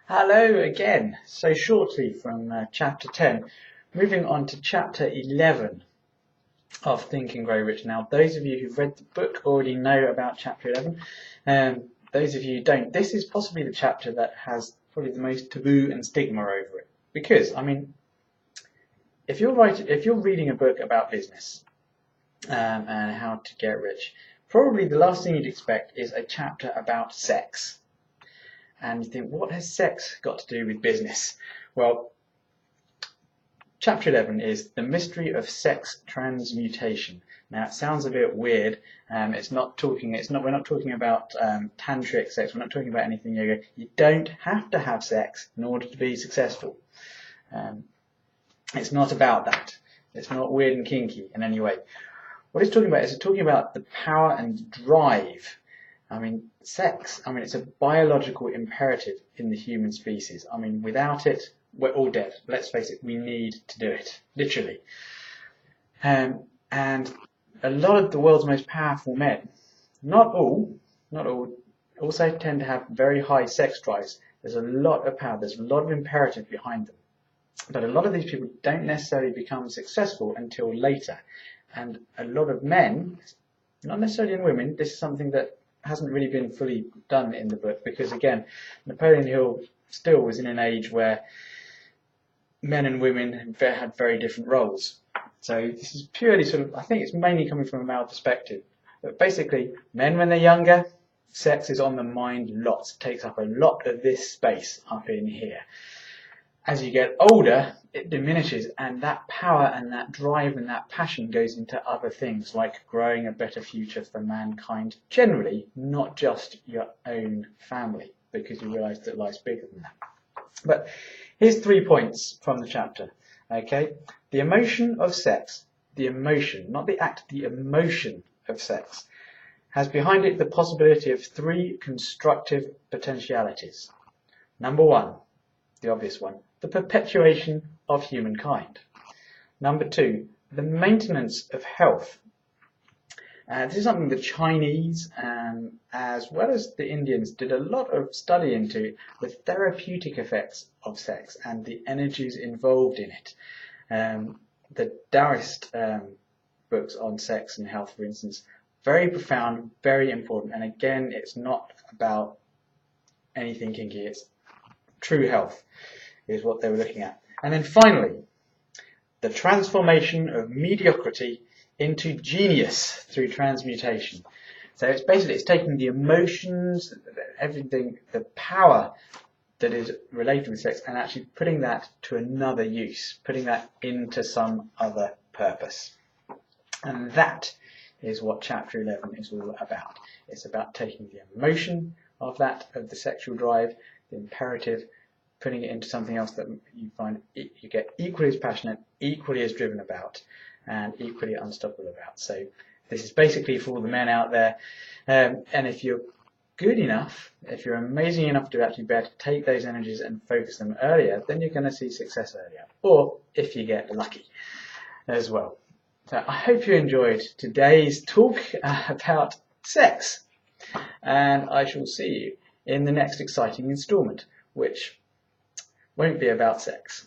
Hello again. So shortly from chapter 10, moving on to chapter 11 of Think and Grow Rich. Now, those of you who've read the book already know about chapter 11. Those of you who don't, this is possibly the chapter that has probably the most taboo and stigma over it. Because, if you're reading a book about business and how to get rich, probably the last thing you'd expect is a chapter about sex. And you think, what has sex got to do with business? Well, chapter 11 is the mystery of sex transmutation. Now, it sounds a bit weird. We're not talking about tantric sex. We're not talking about anything yoga. You don't have to have sex in order to be successful. It's not about that. It's not weird and kinky in any way. What it's talking about is talking about the power and drive. Sex, it's a biological imperative in the human species. Without it, we're all dead. Let's face it, we need to do it, literally. And a lot of the world's most powerful men, not all, also tend to have very high sex drives. There's a lot of power, there's a lot of imperative behind them. But a lot of these people don't necessarily become successful until later. And a lot of men, not necessarily in women, this is something that hasn't really been fully done in the book, because again, Napoleon Hill still was in an age where men and women had very different roles. So this is purely I think it's mainly coming from a male perspective. But basically, men when they're younger, sex is on the mind lots. It takes up a lot of this space up in here. As you get older, it diminishes, and that power and that drive and that passion goes into other things, like growing a better future for mankind generally, not just your own family, because you realise that life's bigger than that. But here's 3 points from the chapter. Okay, the emotion of sex, the emotion, not the act, the emotion of sex, has behind it the possibility of 3 constructive potentialities. Number 1, the obvious one, the perpetuation of humankind. Number 2, the maintenance of health. This is something the Chinese, as well as the Indians, did a lot of study into, the therapeutic effects of sex and the energies involved in it. The Taoist books on sex and health, for instance, very profound, very important. And again, it's not about anything kinky, it's true health is what they were looking at. And then finally, the transformation of mediocrity into genius through transmutation. So it's taking the emotions, everything, the power that is related with sex, and actually putting that to another use, putting that into some other purpose. And that is what chapter 11 is all about. It's about taking the emotion of the sexual drive, the imperative, putting it into something else that you find you get equally as passionate, equally as driven about, and equally unstoppable about. So this is basically for all the men out there. And if you're good enough, if you're amazing enough to actually be able to take those energies and focus them earlier, then you're going to see success earlier. Or if you get lucky as well. So I hope you enjoyed today's talk about sex. And I shall see you in the next exciting instalment, which won't be about sex.